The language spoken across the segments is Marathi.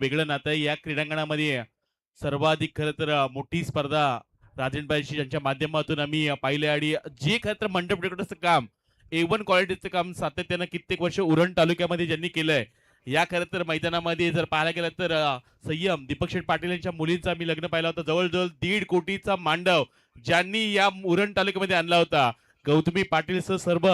वेगळं नातं आहे. या क्रीडांगणामध्ये सर्वाधिक खरं तर मोठी स्पर्धा राजनबाईशी यांच्या माध्यमातून आम्ही पाहिले आणि जे खरं तर मंडप डेकोरेटरचं काम A1 क्वालिटीचं काम सातत्यानं कित्येक वर्ष उरण तालुक्यामध्ये ज्यांनी केलंय, या खरं तर मैदानामध्ये जर पाहायला गेलं तर संयम दीपक शेठ पाटील यांच्या मुलींचा मी लग्न पाहिला होता. जवळजवळ 1.5 कोटीचा मांडव ज्यांनी या उरण तालुक्यामध्ये आणला होता. गौतमी पाटील सह सर्व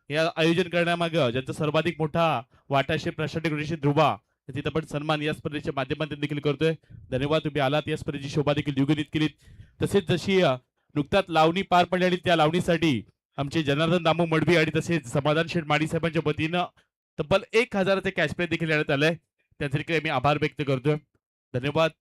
या आयोजन करण्यामागं ज्यांचा सर्वाधिक मोठा वाटा असे प्रशासक ऋषी ध्रुवा तिथं पण सन्मान या स्पर्धेच्या माध्यमातून देखील करतोय. धन्यवाद, तुम्ही आलात, या स्पर्धेची शोभा देखील द्विगुणित केलीत. तसेच जशी नुकताच लावणी पार पडली आणि त्या लावणीसाठी आमचे जनार्दन दामू मडवी आणि तसेच समाधान शेठ माडी साहेबांच्या वतीनं तब्बल 1,000चे कॅश प्राइज देखील देण्यात आलंय. त्यासाठी मी आभार व्यक्त करतोय. धन्यवाद.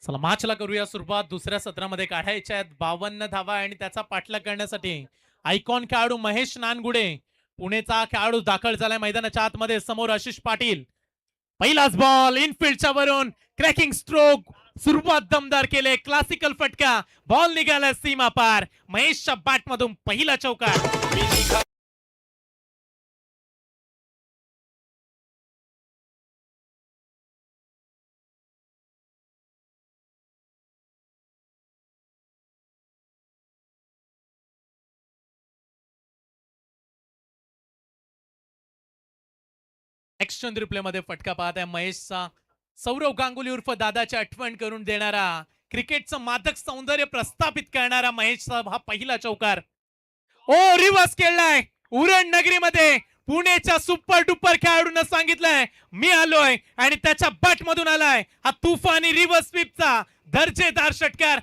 चला मॅचला करूया सुरुवात. दुसऱ्या सत्रामध्ये काढायच्या आहेत 52 धावा आणि त्याचा पाठलाग करण्यासाठी आयकॉन खेळाडू महेश नानगुडे पुणेचा खेळाडू दाखल झालाय मैदानाच्या आतमध्ये. समोर आशिष पाटील. पहिलाच बॉल इनफिल्डच्या वरून क्रॅकिंग स्ट्रोक. सुरुवात दमदार केले. क्लासिकल फटका. बॉल निघाला सीमा पार. महेशच्या बॅट मधून पहिला चौकार. एक्शन रिप्ले मध्ये फटका पाहत आहे महेशचा. सौरव गांगुली उर्फ दादाची आठवण करून देणारा, क्रिकेटचं मादक सौंदर्य प्रस्थापित करणारा महेशचा हा पहिला चौकार. ओ रिव्हर्स खेळलाय उरण नगरीमध्ये. पुणेच्या सुपर डुपर खेळाडूंना सांगितलंय मी आलोय आणि त्याच्या बॅट मधून आलाय हा तुफानी रिव्हर्स स्वीपचा दर्जेदार षटकार.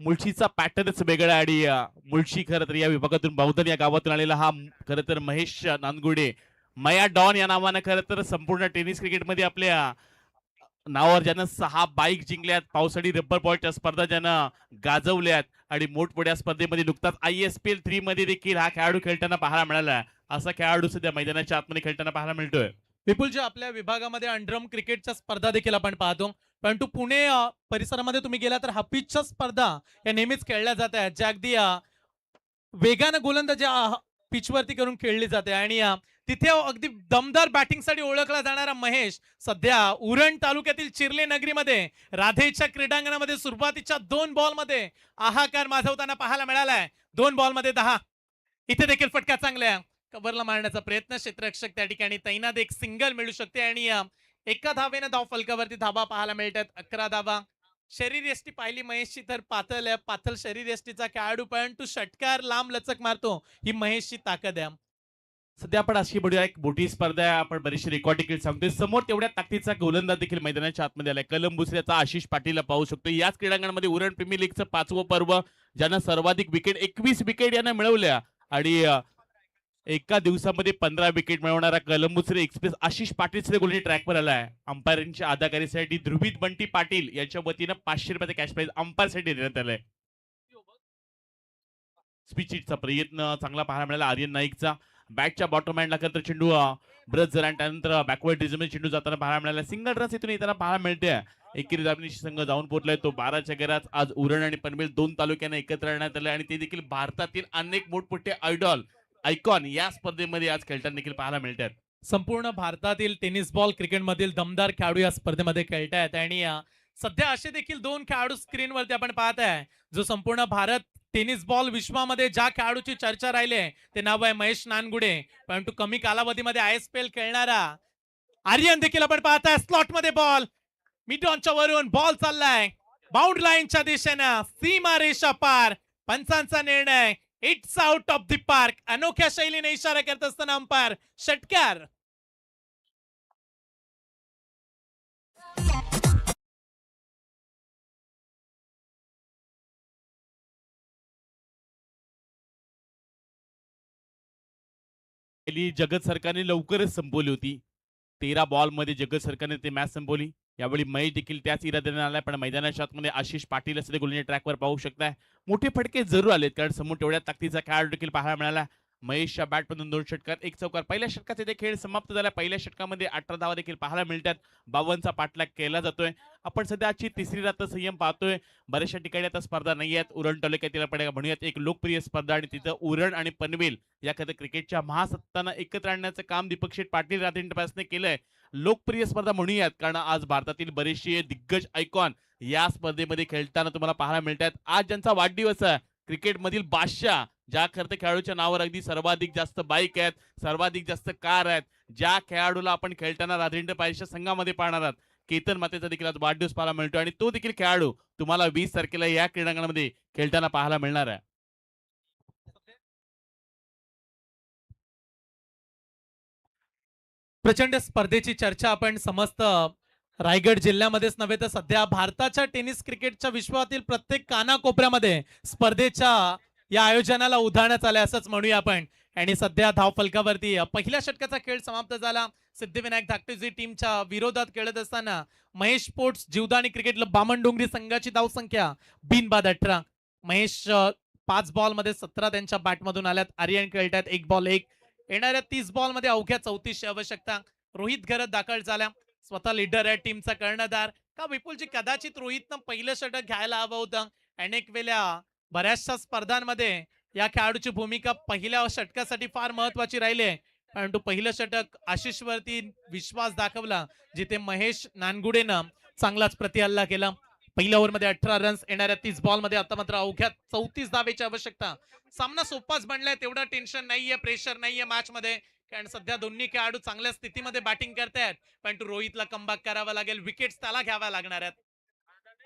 मुळशीचा पॅटर्नच वेगळा आणि मुळशी खरं तर या विभागातून बौद्धन या गावातून आलेला हा खरं तर महेश नानगुडे मया डॉन या नावानं खरं तर संपूर्ण टेनिस क्रिकेटमध्ये आपल्या नावावर ज्यानं 6 बाईक जिंकल्यात, पावसाळी रब्बर बॉलच्या स्पर्धा ज्यानं गाजवल्यात आणि मोठमोठ्या स्पर्धेमध्ये नुकताच ISPL 3 मध्ये देखील हा खेळाडू खेळताना पाहायला मिळाला. असा खेळाडू सध्या मैदानाच्या आतमध्ये खेळताना पाहायला मिळतोय. विपुलजी, आपल्या विभागामध्ये अंडरम क्रिकेटच्या स्पर्धा देखील आपण पाहतो, परंतु पुणे परिसरामध्ये तुम्ही गेला तर हापिजच्या स्पर्धा या नेहमीच खेळल्या जात आहेत, ज्या अगदी वेगानं गोलंदाजी पिचवरती करून खेळली जाते. आणि तिथे अगदी दमदार बॅटिंगसाठी ओळखला जाणारा महेश सध्या उरण तालुक्यातील चिर्ले नगरीमध्ये राधेच्या क्रीडांगणामध्ये सुरुवातीच्या 2 बॉलमध्ये हाहाकार माजवताना पाहायला मिळालाय. 2 बॉलमध्ये 10. इथे देखील फटका चांगला कव्हरला मारण्याचा प्रयत्न. क्षेत्ररक्षक त्या ठिकाणी तैनात. एक सिंगल मिळू शकते आणि एका धावेने धाव फलकावरती धाबा पाहायला मिळतात. 11 धावा. शरीरयष्टी पाहिली महेशची तर पातळ आहे, पातळ शरीरयष्टीचा खेळाडू, परंतु षटकार लांब लचक मारतो, ही महेशची ताकद आहे. सध्या आपण अशी बघूया एक मोठी स्पर्धा आहे, आपण बरीचशी रेकॉर्ड देखील सांगतोय. समोर तेवढ्या ताकदीचा गोलंदाज देखील मैदानाच्या आतमध्ये आलाय. कलम बुसऱ्याचा आशिष पाटीलला पाहू शकतो. याच क्रीडांगणामध्ये उरण प्रीमियर लीगचं 5वं पर्व ज्यानं सर्वाधिक विकेट 21 विकेट यानं मिळवल्या आणि एका दिवसामध्ये 15 विकेट मिळवणारा कलंबुसरे एक्सप्रेस आशिष पाटील सुद्धा गोलंदाजी ट्रॅकवर आलाय. अंपायरिंगच्या अदाकारीसाठी ध्रुवीत बंटी पाटील यांच्या वतीनं 500 रुपयाचा कॅश प्राइज अंपायरसाठी देण्यात आलाय. स्पीचिटचा प्रयत्न चांगला पाहायला मिळाला आर्यन नाईकचा. बॅटच्या बॉटम हँडला तर चेंडू ब्रज जरा त्यानंतर बॅकवर्ड डिझमध्ये चेंडू जाताना पाहायला मिळाला. सिंगल रन इथून येताना पाहायला मिळते. एकेरी दाबणी संघ जाऊन पोहोचलाय तो 12च्या घरात. आज उरण आणि पनवेल 2 तालुक्यांना एकत्र आणण्यात आले आणि ते देखील भारतातील अनेक मोठमोठे आयडॉल आयकॉन या स्पर्धेमध्ये आज खेळताना देखील पाहायला मिळतात. संपूर्ण भारतातील टेनिस बॉल क्रिकेट मधील दमदार खेळाडू या स्पर्धेमध्ये खेळतायत आणि सध्या असे देखील 2 खेळाडू स्क्रीनवरती आपण पाहत आहे, जो संपूर्ण भारत टेनिस बॉल विश्वामध्ये ज्या खेळाडूची चर्चा राहिली ते नाव आहे महेश नानगुडे. परंतु कमी कालावधीमध्ये ISPL खेळणारा आर्यन देखील आपण पाहताय. स्लॉट मध्ये बॉल मिड ऑनच्या वरून बॉल चाललाय बाउंड लाईनच्या दिशेनं, सीमा रेषा पार. पंचांचा निर्णय it's out of the park. अनोख्या शैलीने इशारा करत असताना अंपायर षटकार. जगत सरकारने लवकरच संपवली होती. 13 बॉल मध्ये जगत सरकारने ते मॅच संपवली. यावेळी महेश देखील त्याच इराद्याने आलाय, पण मैदानाच्या आतमध्ये आशिष पाटील असं गोलंदाजी ट्रॅकवर पाहू शकताय. मोठे फटके जरूर आलेत कारण समोर तेवढ्या ताकदीचा खेळाडू देखील पाहायला मिळाला. महेशच्या बॅटमधून 2 षटकार 1 चौकार. पहिल्या षटकाचा इथे खेळ समाप्त झाला. पहिल्या षटकामध्ये 18 धावा देखील पाहायला मिळतात. 52चा पाठलाग केला जातोय. आपण सध्या आजची तिसरी रात्र संयम पाहतोय. बऱ्याचशा ठिकाणी आता स्पर्धा नाही आहेत. उरण तालुक्यातील आपण म्हणूयात एक लोकप्रिय स्पर्धा आणि तिथं उरण आणि पनवेल या क्रिकेटच्या महासत्तांना एकत्र आणण्याचं काम दीपक शेठ पाटील रात्रीपासून केलंय. लोकप्रिय स्पर्धा म्हणूयात कारण आज भारतातील बरेचसे दिग्गज आयकॉन या स्पर्धेमध्ये खेळताना तुम्हाला पाहायला मिळतात. आज ज्यांचा वाढदिवस आहे क्रिकेटमधील बादशाह, ज्या खरं खेळाडूच्या नावावर अगदी सर्वाधिक जास्त बाईक आहेत, सर्वाधिक जास्त कार आहेत, ज्या खेळाडूला आपण खेळताना राजेंद्र पायलच्या संघामध्ये पाहणार आहात, केतन मातेचा देखील आज वाढदिवस पाहायला मिळतो आणि तो देखील खेळाडू तुम्हाला 20 तारखेला या क्रीडांगणामध्ये खेळताना पाहायला मिळणार आहे. प्रचंड स्पर्धेची चर्चा आपण समस्त रायगड जिल्ह्यामध्येच नव्हे तर सध्या भारताच्या टेनिस क्रिकेटच्या विश्वातील प्रत्येक कानाकोपऱ्यामध्ये स्पर्धेच्या या आयोजनाला उधाण्यात आले असंच म्हणूया आपण. आणि सध्या धावफलकावरती पहिल्या षटकाचा खेळ समाप्त झाला. सिद्धिविनायक धाकटेजी टीमच्या विरोधात खेळत असताना Mahesh sports Jivdani cricket club Bamandongri संघाची धावसंख्या बिनबाद 18. महेश 5 बॉल मध्ये 17 त्यांच्या बॅटमधून आल्यात. आर्यन खेळतात 1 बॉल 1. येणाऱ्या 30 बॉल मध्ये अवघ्या 34ची आवश्यकता. रोहित घरत दाखल झाला. स्वतः लीडर आहे टीमचा कर्णधार. का विपुलजी कदाचित रोहितनं पहिलं षटक घ्यायला हवं होतं. अनेक वेळा बऱ्याचशा स्पर्धांमध्ये या खेळाडूची भूमिका पहिल्या षटकासाठी फार महत्वाची राहिली आहे. परंतु पहिलं षटक आशिष वरती विश्वास दाखवला जिथे महेश नानगुडेनं चांगलाच प्रतिहल्ला केला. पहिल्या ओव्हरमध्ये 18 रन्स. येणाऱ्या 30 बॉल मध्ये आता मात्र अवघ्या 34 धावेची आवश्यकता. सामना सोपाच बनलाय. तेवढं टेन्शन नाहीये, प्रेशर नाहीये मॅच मध्ये कारण सध्या दोन्ही खेळाडू चांगल्या स्थितीमध्ये बॅटिंग करतायत. परंतु रोहितला कमबॅक करावा लागेल. विकेट्स त्याला घ्याव्या लागणार आहेत.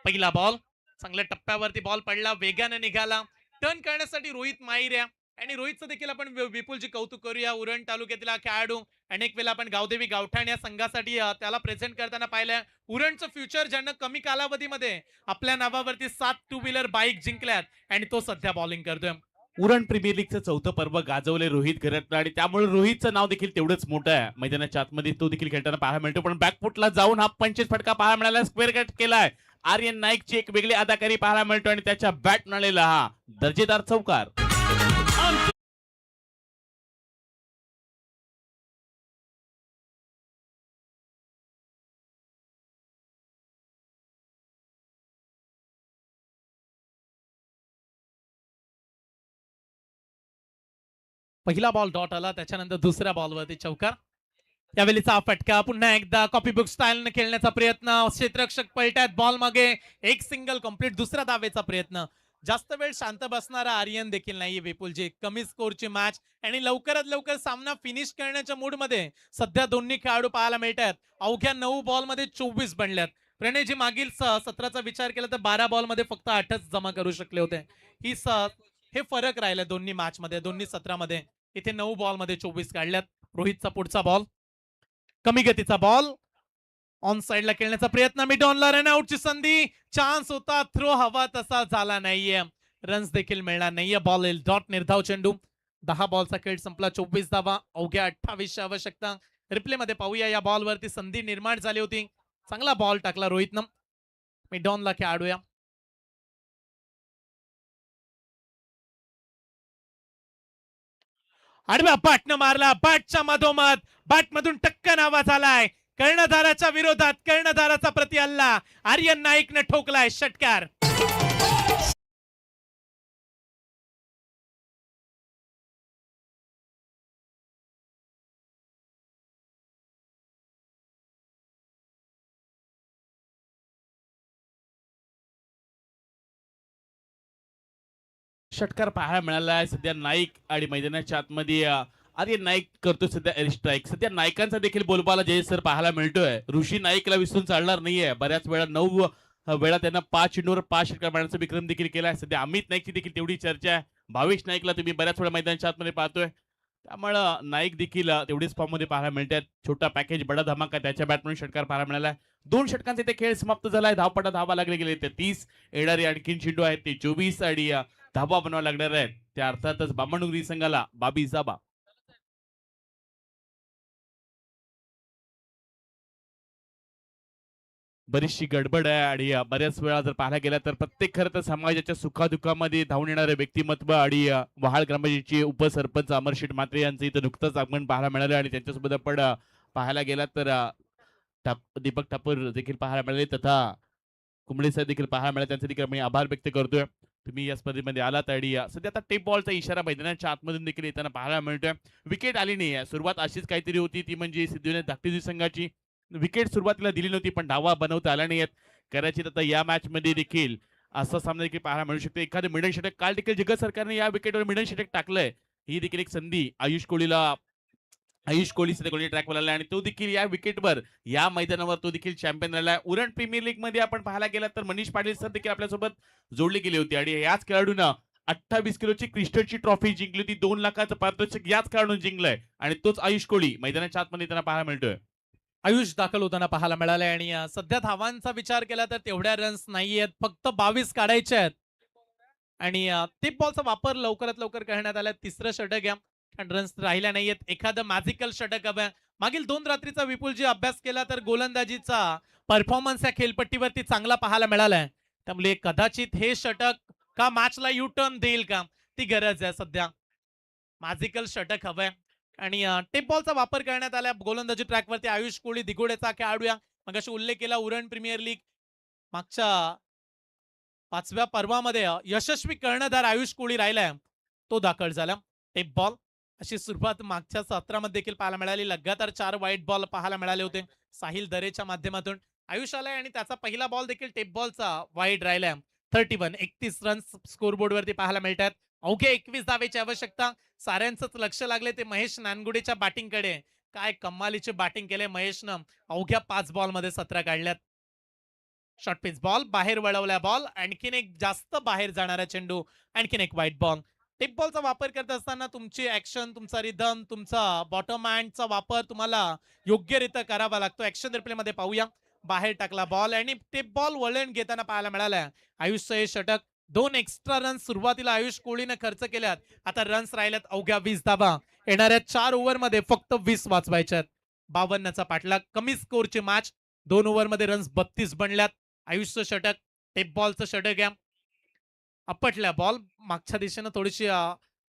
पहिला बॉल चांगल्या टप्प्यावरती बॉल पडला. वेगाने निघाला. टर्न करण्यासाठी रोहित माहीर आहे आणि रोहितचं देखील आपण विपुलजी कौतुक करूया. उरण तालुक्यातील खेळाडू अनेक वेळा आपण गावदेवी गावठाण या संघासाठी त्याला प्रेझेंट करताना पाहिलंय. उरणचं फ्युचर ज्यानं कमी कालावधीमध्ये आपल्या नावावरती 7 टू व्हीलर बाईक जिंकल्यात आणि तो सध्या बॉलिंग करतोय. उरण प्रीमियर लीगचं 4थं पर्व गाजवले रोहित घरतनं आणि त्यामुळे रोहितचं नाव देखील तेवढंच मोठं आहे. मैदानाच्या आतमध्ये तो देखील खेळताना पाहायला मिळतो. पण बॅकफुटला जाऊन हा 25 फटका पाहायला मिळाला. स्क्वेअर कट केलाय. आर्यन नाईकची एक वेगळी अदाकारी पाहायला मिळतो आणि त्याच्या बॅट नळेला हा दर्जेदार चौकार. पहिला बॉल डॉट आला. त्याच्यानंतर दुसऱ्या बॉलवरती चौकार. यावेळीचा हा फटका पुन्हा एकदा कॉपी बुक स्टाईलने खेळण्याचा प्रयत्न. क्षेत्ररक्षक पलट्यात बॉल मागे. एक सिंगल कंप्लीट. दुसऱ्या धावेचा प्रयत्न. जास्त वेळ शांत बसणारा आर्यन देखील नाहीये विपुलजी. कमी स्कोरची मॅच आणि लवकरात लवकर सामना फिनिश करण्याच्या मूड मध्ये सध्या दोन्ही खेळाडू पाहायला मिळतात. अवघ्या 9 बॉल मध्ये 24 बनल्यात. प्रणयजी मागील 17चा विचार केला तर 12 बॉल मध्ये फक्त 8च जमा करू शकले होते. हे फरक राहिला दोन्ही मॅच मध्ये, दोन्ही सत्रामध्ये. इथे 9 बॉल मध्ये 24 काढल्यात. रोहितचा पुढचा बॉल कमी गतीचा बॉल. ऑन साइडला खेळण्याचा प्रयत्न. मिडॉनला रन आउटची संधी. चान्स होता. थ्रो हवा तसा झाला नाहीये. रन्स देखील मिळणार नाहीये. बॉल येईल डॉट. निर्धाव चेंडू. 10 बॉलचा खेळ संपला. 24 धावा अवघ्या 28ची आवश्यकता. रिप्ले मध्ये पाहूया. या बॉल वरती संधी निर्माण झाली होती. चांगला बॉल टाकला रोहितनं. मिडॉनला खेळाडूया. आडव्या बॅटनं मारला. बॅटच्या मधोमध बॅटमधून टक्कन आवाज आलाय. कर्णधाराच्या विरोधात कर्णधाराचा प्रतिहल्ला. आर्यन नाईकने ठोकलाय षटकार. षटकार पाहायला मिळाला आहे. सध्या नाईक आणि मैदानाच्या आतमध्ये आर्यन नाईक करतो सध्या एअर स्ट्राईक. सध्या नाईकांचा देखील बोलबाला जय सर पाहायला मिळतोय. ऋषी नाईकला विसरून चालणार नाहीये. बऱ्याच वेळा 9 वेळा त्यांना 5 चेंडूवर 5 षटकार मारण्याचा विक्रम देखील केलाय. सध्या अमित नाईकची देखील तेवढी चर्चा आहे. भावेश नाईकला तुम्ही बऱ्याच वेळा मैदानाच्या आतमध्ये पाहतोय. त्यामुळं नाईक देखील तेवढीच फॉर्म मध्ये पाहायला मिळतात. छोटा पॅकेज बडा धमाका त्याच्या बॅटमधून षटकार पाहायला मिळाला. 2 षटकांचे ते खेळ समाप्त झालाय. धावपटा धावा लागले गेले ते 30. येणारे आणखीन चेंडू आहेत ते 24 आणि धावा बनवावा लागणार आहेत त्या अर्थातच बामणडोंगरी संघाला बाबी जाबा. बरीचशी गडबड आहे आणि बऱ्याच वेळा जर पाहायला गेला तर प्रत्येक खरं तर समाजाच्या सुखादुःखामध्ये धावून येणारे व्यक्तिमत्व आणि वहाळ ग्रामपंचायतीचे उपसरपंच अमर शेठ म्हात्रे यांचं इथं नुकतंच आगमन पाहायला मिळालं आणि त्यांच्यासोबत आपण पाहायला गेला तर दीपक ठाकूर देखील पाहायला मिळाले तथा कुंबळे साहेब देखील पाहायला मिळाले. त्यांचे देखील मी आभार व्यक्त करतोय. तुम्ही या स्पर्धेमध्ये आलात आणि सध्या आता टेप बॉलचा इशारा मैदानाच्या आतमधून देखील येताना पाहायला मिळतोय. विकेट आली नाही. सुरुवात अशीच काहीतरी होती ती म्हणजे सिद्धिविनायक धाकटी संघाची विकेट सुरुवातीला दिली नव्हती पण डावा बनवता आला नाहीयेत. कदाचित आता या मॅच मध्ये देखील असा सामना देखील पाहायला मिळू शकतो. एखादं मिडन षटक काल देखील जगत सरकारने या विकेटवर मिडन षटक टाकलंय. ही देखील एक संधी आयुष कोहली सध्या कोहली ट्रॅकवर आला आणि तो देखील या विकेटवर या मैदानावर तो देखील चॅम्पियन झाला. उरण प्रीमियर लीग मध्ये आपण पाहायला गेला तर मनीष पाटील सर देखील आपल्यासोबत जोडले गेले होते आणि याच खेळाडूंना 28 किलोची क्रिस्टलची ट्रॉफी जिंकली होती. 2 लाखाचं पारितोषिक याच खेळाडून जिंकलंय आणि तोच आयुष कोहली मैदानाच्या आतमध्ये त्यांना पाहायला मिळतोय. आयुष दाखल होताना पाहायला मिळालंय आणि सध्या धावांचा विचार केला तर तेवढ्या रन्स नाहीयेत, फक्त 22 काढायचे आहेत आणि टिप बॉलचा वापर लवकरात लवकर करण्यात आला. तिसरं षटक आहे कारण रन्स राहिल्या नाहीयेत. एखादं मॅजिकल षटक हवं. मागील 2 रात्रीचा विपुलजी अभ्यास केला तर गोलंदाजीचा परफॉर्मन्स या खेळपट्टीवरती चांगला पाहायला मिळालाय. त्यामुळे कदाचित हे षटक का मॅचला यू टर्न देईल का ती गरज आहे. सध्या मॅजिकल षटक हवंय आणि टेप बॉलचा वापर करण्यात आला. गोलंदाजी ट्रॅकवरती आयुष कोहली दिघोड्याचा खेळाडू मग अशी उल्लेख केला. उरण प्रीमियर लीग मागच्या 5व्या पर्वामध्ये यशस्वी कर्णधार आयुष कोहली राहिलाय, तो दाखल झाला. टेप बॉल अशी सुरुवात मागच्या सत्रामध्ये देखील पाहायला मिळाली. लगातार 4 वाईट बॉल पाहायला मिळाले होते साहिल दरेच्या माध्यमातून. आयुष आलाय आणि त्याचा पहिला बॉल देखील टेप बॉलचा वाईट राहिलाय. 31 रन्स स्कोरबोर्ड वरती पाहायला मिळतात. अवघे 21 धावेची आवश्यकता. साऱ्यांचंच लक्ष लागले ते महेश नानगुडेच्या बॅटिंगकडे. काय कमालीचे बॅटिंग केले महेशनं. अवघ्या 5 बॉल मध्ये 17 काढल्यात. शॉर्ट पिच बॉल बाहेर वळवला. बॉल आणखीन एक जास्त बाहेर जाणारा चेंडू. आणखीन एक व्हाईट बॉल. टिप बॉलचा वापर करत असताना तुमची ऍक्शन, तुमचा रिदम, तुमचा बॉटम हँडचा वापर तुम्हाला योग्यरित्या करावा लागतो. ऍक्शन रिप्ले मध्ये पाहूया. बाहेर टाकला बॉल आणि टिप बॉल वळण घेताना पाहायला मिळालाय. आयुषचं हे षटक. 2 एक्स्ट्रा रन्स सुरुवातीला आयुष कोहलीने खर्च केल्यात. आता रन्स राहिल्यात अवघ्या 20 धावा. येणाऱ्या 4 ओव्हर मध्ये फक्त 20 वाचवायच्यात. 52चा पाठलाग. कमी स्कोरची मॅच. 2 ओव्हर मध्ये रन्स 32 बनल्यात. आयुषचं षटक. टेप बॉलचं षटक आहे. आपटल्या बॉल मागच्या दिशेनं थोडीशी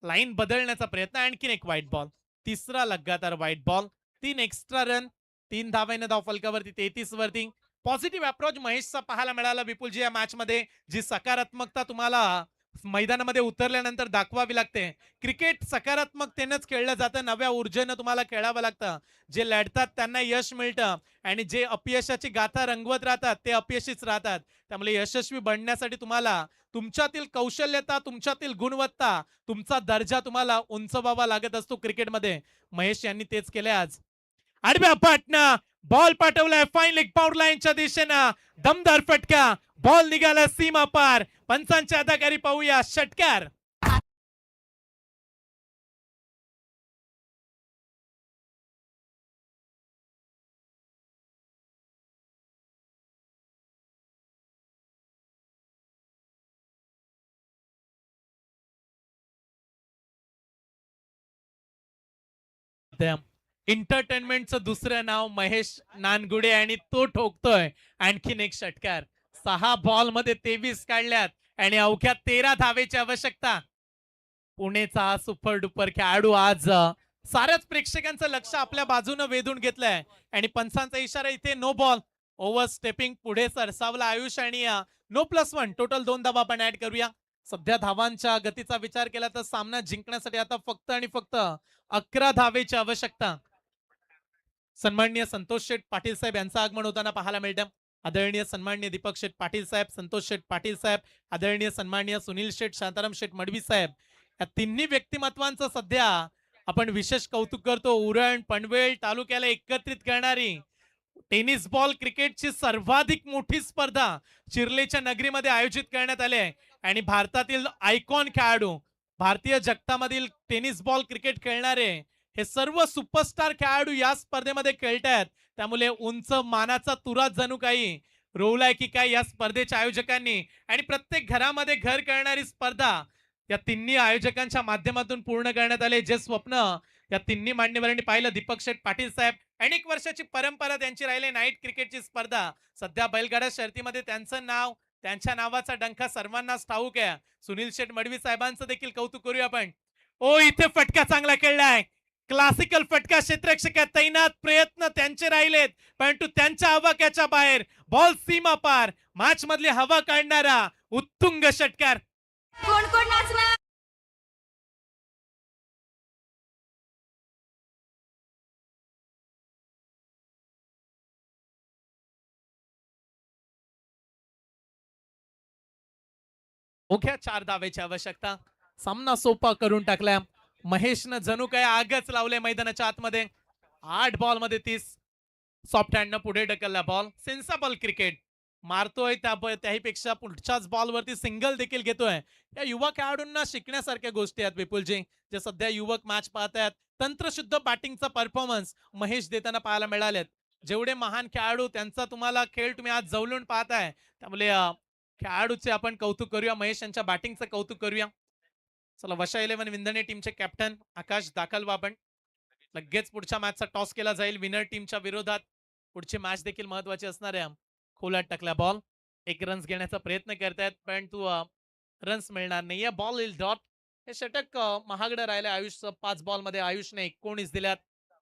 लाईन बदलण्याचा प्रयत्न. आणखीन एक व्हाईट बॉल. तिसरा लगातार व्हाईट बॉल. 3 extra run. 3 धावांनी धाव फलकावरती 33 वरती. पॉझिटिव्ह अप्रोच महेशचा पाहायला मिळाला विपुलजी या मॅच मध्ये. जी सकारात्मकता तुम्हाला मैदानामध्ये उतरल्यानंतर दाखवावी लागते. क्रिकेट सकारात्मकतेनंच खेळलं जातं. नव्या ऊर्जेनं तुम्हाला खेळावं लागतं. जे लढतात त्यांना यश मिळतं आणि जे अपयशाची गाथा रंगवत राहतात ते अपयशीच राहतात. त्यामुळे यशस्वी बनण्यासाठी तुम्हाला तुमच्यातील कौशल्यता, तुमच्यातील गुणवत्ता, तुमचा दर्जा तुम्हाला उंचवावा लागत असतो क्रिकेटमध्ये. महेश यांनी तेच केले आज. आडव्या पाटना बॉल पाठवलाय फाईन लेग पावर लाईनच्या दिशेनं. दमदार फटका. बॉल निघाला सीमा पार. पंचांच्या अदाकारी पाहूया. षटकार. एंटरटेनमेंटचं दुसरं नाव महेश नानगुडे आणि तो ठोकतोय आणखीन एक षटकार. 6 बॉल मध्ये 23 काढल्यात आणि अवघ्या 13 धावेची आवश्यकता. पुणेचा हा सुपर डुपर खेळाडू आज साऱ्याच प्रेक्षकांचं लक्ष आपल्या बाजूने वेधून घेतलंय आणि पंचांचा इशारा इथे नो बॉल. ओव्हर स्टेपिंग पुढे सरसावला आयुष आणि नो +1 टोटल 2 धावा आपण ऍड करूया. सध्या धावांच्या गतीचा विचार केला तर सामना जिंकण्यासाठी आता फक्त आणि फक्त 11 धावेची आवश्यकता. सन्माननीय संतोष शेठ पाटील साहेब यांचं आगमन होताना पाहायला मिळतं. आदरणीय सन्माननीय दीपक शेठ पाटील साहेब, संतोष शेठ पाटील साहेब, आदरणीय सन्माननीय सुनील शेठ, शांताराम शेठ मडवी साहेब, या तिन्ही व्यक्तिमत्वांचं सध्या आपण विशेष कौतुक करतो. उरण पनवेल तालुक्याला एकत्रित करणारी टेनिस बॉल क्रिकेटची सर्वाधिक मोठी स्पर्धा चिर्लेच्या नगरीमध्ये आयोजित करण्यात आली आहे आणि भारतातील आयकॉन खेळाडू, भारतीय जगतामधील टेनिस बॉल क्रिकेट खेळणारे हे सर्व सुपरस्टार खेळाडू या स्पर्धेमध्ये खेळतायत. त्यामुळे उंच मानाचा तुरा जणू काही रोवलाय की काय या स्पर्धेच्या आयोजकांनी. आणि प्रत्येक घरामध्ये घर करणारी स्पर्धा या तिन्ही आयोजकांच्या माध्यमातून पूर्ण करण्यात आले. जे स्वप्न या तिन्ही मान्यवरांनी पाहिलं, दीपक शेठ पाटील साहेब अनेक वर्षाची परंपरा त्यांची राहिली नाईट क्रिकेटची स्पर्धा. सध्या बैलगाडा शर्यतीमध्ये त्यांचं नाव, त्यांच्या नावाचा डंका सर्वांनाच ठाऊक आहे. सुनील शेठ मडवी साहेबांचं देखील कौतुक करूया आपण. ओ इथे फटका चांगला खेळलाय. क्लासिकल फटका क्षेत्ररक्षकात तैनात प्रयत्न त्यांचे राहिलेत, परंतु त्यांच्या आवाक्याच्या बाहेर बॉल सीमा पार. मॅच मधली हवा काढणारा उत्तुंग षटकार. कोण कोण नाचणार? मुख्य 4 धावेची आवश्यकता. सामना सोपा करून टाकलाय. महेशनं जणू काय आगच लावले मैदानाच्या आतमध्ये. 8 बॉल मध्ये 30. सॉफ्ट हँडनं पुढे ढकलला बॉल. सेन्सेबल क्रिकेट मारतोय त्याहीपेक्षा पुढच्याच बॉलवरती सिंगल देखील घेतोय. या युवा खेळाडूंना शिकण्यासारख्या गोष्टी आहेत विपुलजी, जे सध्या युवक मॅच पाहतायत. तंत्रशुद्ध बॅटिंगचा परफॉर्मन्स महेश देताना पाहायला मिळालेत. जेवढे महान खेळाडू त्यांचा तुम्हाला खेळ तुम्ही आज जवळून पाहताय, त्यामुळे खेळाडूचे आपण कौतुक करूया. महेश यांच्या बॅटिंगचं कौतुक करूया. चला वशा 11 विंधणे टीमचे कॅप्टन आकाश दाखल व्हा आपण. लगेच पुढच्या मॅचचा टॉस केला जाईल विनर टीमच्या विरोधात. पुढची मॅच देखील महत्वाची असणार आहे. खोलात टाकला बॉल. 1 रन्स घेण्याचा प्रयत्न करतायत, परंतु रन्स मिळणार नाहीये. बॉल इल डॉट. हे षटक महागडं राहिलं. आयुष 5 बॉल मध्ये आयुषने 19 दिल्यात.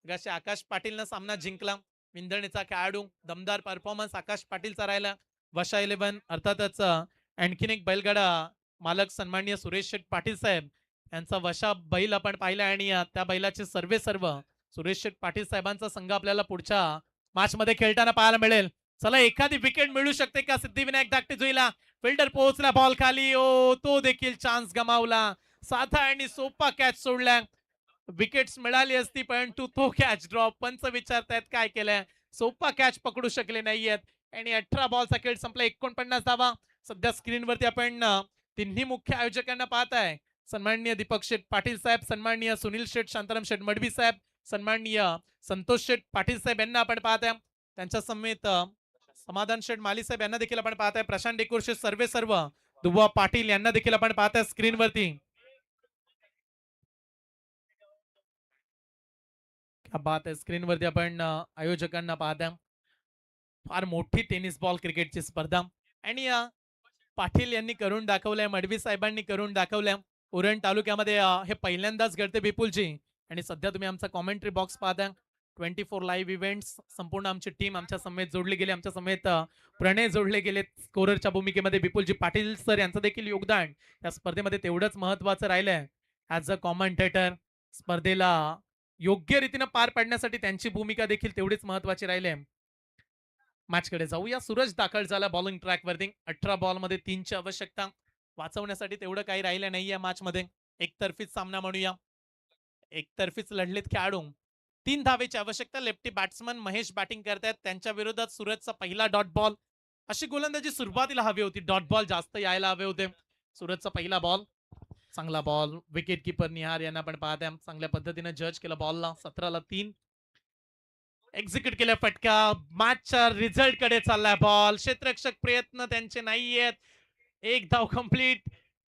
जसे आकाश पाटीलनं सामना जिंकला. विंधणेचा खेळाडू दमदार परफॉर्मन्स आकाश पाटीलचा राहिला. वशा 11 अर्थातच आणखीन एक बैलगाडा मालक सन्माननीय सुरेश शेठ पाटील साहेब यांचा वशा बैल आपण पाहिला आणि त्या बैलाचे सर्व सुरेश शेठ पाटील साहेबांचा संघ आपल्याला पुढच्या मॅच मध्ये खेळताना पाहायला मिळेल. चला एखादी विकेट मिळू शकते का सिद्धिविनायक धाकटे जुईला. फिल्डर पोहोचला बॉल खाली. ओ तो देखील चान्स गमावला. साधा आणि सोपा कॅच सोडला. विकेट्स मिळाली असती, परंतु तो कॅच ड्रॉप. पंच विचारतायत काय केलंय. सोपा कॅच पकडू शकले नाहीयेत आणि 18 बॉलचा खेळ संपला. 49 धावा. सध्या स्क्रीनवरती आपण तिन्ही मुख्य आयोजकांना पाहताय. सन्माननीय दीपक शेठ पाटील साहेब, सन्माननीय सुनील शेठ शांताराम शेठ मडवी साहेब, सन्माननीय संतोष शेठ पाटील साहेब यांना आपण पाहताय. त्यांच्या समेत समाधान शेठ माली साहेब यांना देखील आपण पाहताय. प्रशांत डेकोरचे सर्व दुबा पाटील यांना देखील आपण पाहताय स्क्रीनवरती. बात आहे. स्क्रीनवरती आपण आयोजकांना पाहताय. फार मोठी टेनिस बॉल क्रिकेटची स्पर्धा आणि पाटील यांनी करून दाखवलंय, मडवी साहेबांनी करून दाखवलंय. उरण तालुक्यामध्ये हे पहिल्यांदाच घडते विपुलजी. आणि सध्या तुम्ही आमचा कॉमेंट्री बॉक्स पाहताय. 24 लाईव्ह इव्हेंट्स संपूर्ण आमची टीम आमच्या समेत जोडली गेली. आमच्या समेत प्रणय जोडले गेले स्कोररच्या भूमिकेमध्ये. विपुलजी पाटील सर यांचं देखील योगदान या स्पर्धेमध्ये तेवढंच महत्वाचं राहिलंय. ऍज अ कॉमेंटेटर स्पर्धेला योग्य रीतीने पार पाडण्यासाठी त्यांची भूमिका देखील तेवढीच महत्वाची राहिली. मॅच कडे जाऊया. सूरज दाखल झाला बॉलिंग ट्रॅक वरती. 18 बॉल मध्ये 3 ची आवश्यकता. वाचवण्यासाठी तेवढं काही राहिलं नाहीये मॅच मध्ये. एकतर्फीच सामना म्हणूया. एकतर्फीच लढलेत खेळाडू. 3 धावेची आवश्यकता. लेफ्टी बॅट्समन महेश बॅटिंग करतायत. त्यांच्या विरोधात सूरजचा पहिला डॉट बॉल. अशी गोलंदाजी सुरुवातीला हवी होती. डॉट बॉल जास्त यायला हवे होते. सूरजचा पहिला बॉल. चांगला बॉल. विकेट किपर निहार यांना आपण पाहताय. चांगल्या पद्धतीने जज केला बॉलला. 17 ला 3 एक्झिक्यूट केला फटका. मॅचच्या रिझल्ट कडे चाललाय बॉल. क्षेत्ररक्षक प्रयत्न त्यांचे नाहीयेत. 1 धाव कंप्लीट.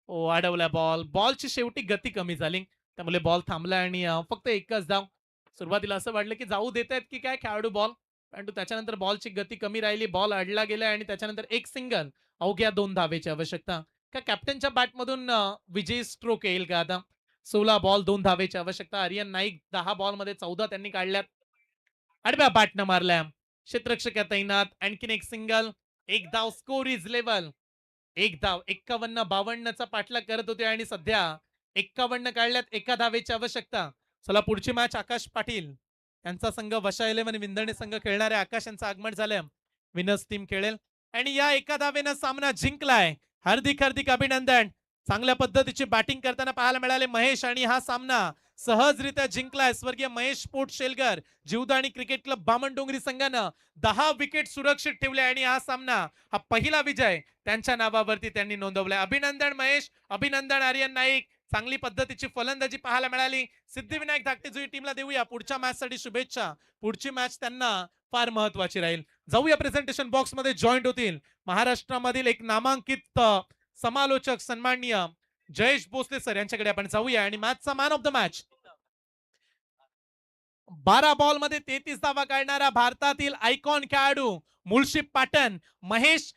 अडवला बॉल. बॉलची शेवटी गती कमी झाली, त्यामुळे बॉल थांबला आणि फक्त 1च धाव. सुरुवातीला असं वाटलं की जाऊ देत आहेत की काय खेळाडू बॉल, परंतु त्याच्यानंतर बॉलची गती कमी राहिली. बॉल अडला गेला आणि त्याच्यानंतर एक सिंगल. अवघ्या 2 धावेची आवश्यकता. का कॅप्टनच्या बॅटमधून विजयी स्ट्रोक येईल का आता. 16 बॉल 2 धावेची आवश्यकता. आर्यन नाईक 10 बॉल मध्ये 14 त्यांनी काढल्यात. आडव्या बॅटनं मारल्या. क्षेत्ररक्षक तैनात. आणखीन एक सिंगल. 1 धाव. Score is level. 1 धाव. 51-52चा पाठलाग करत होते आणि सध्या 51 काढल्यात. 1 धावेची आवश्यकता. चला पुढची मॅच आकाश पाटील यांचा संघ वशा 11 विंधणे संघ खेळणारे आकाश यांचं आगमन झालंय. विनर्स टीम खेळेल आणि या 1 धावेनं सामना जिंकलाय. हार्दिक हार्दिक अभिनंदन. चांगल्या पद्धतीची बॅटिंग करताना पाहायला मिळाले महेश आणि हा सामना सहजरित्या जिंकलाय. स्वर्गीय महेश पोट शेलकर जीवदानी क्रिकेट क्लब बामणडोंगरी संघानं 10 विकेट सुरक्षित ठेवले आणि हा सामना हा पहिला विजय त्यांच्या नावावरती त्यांनी नोंदवलाय. अभिनंदन महेश. अभिनंदन आर्यन नाईक. चांगली पद्धतीची फलंदाजी पाहायला मिळाली. सिद्धिविनायक धाकटे जुई टीमला देऊया पुढच्या मॅच साठी शुभेच्छा. पुढची मॅच त्यांना फार महत्वाची राहील. जाऊया प्रेझेंटेशन बॉक्स मध्ये जॉईंट होतील महाराष्ट्रामधील एक नामांकित समालोचक सन्माननीय जयेश भोसले सर यांच्याकडे आपण जाऊया आणि मॅचचा man of the match 12 ball मध्ये 33 धावा काढणारा भारतातील आयकॉन खेळाडू मुळशी पाटण महेश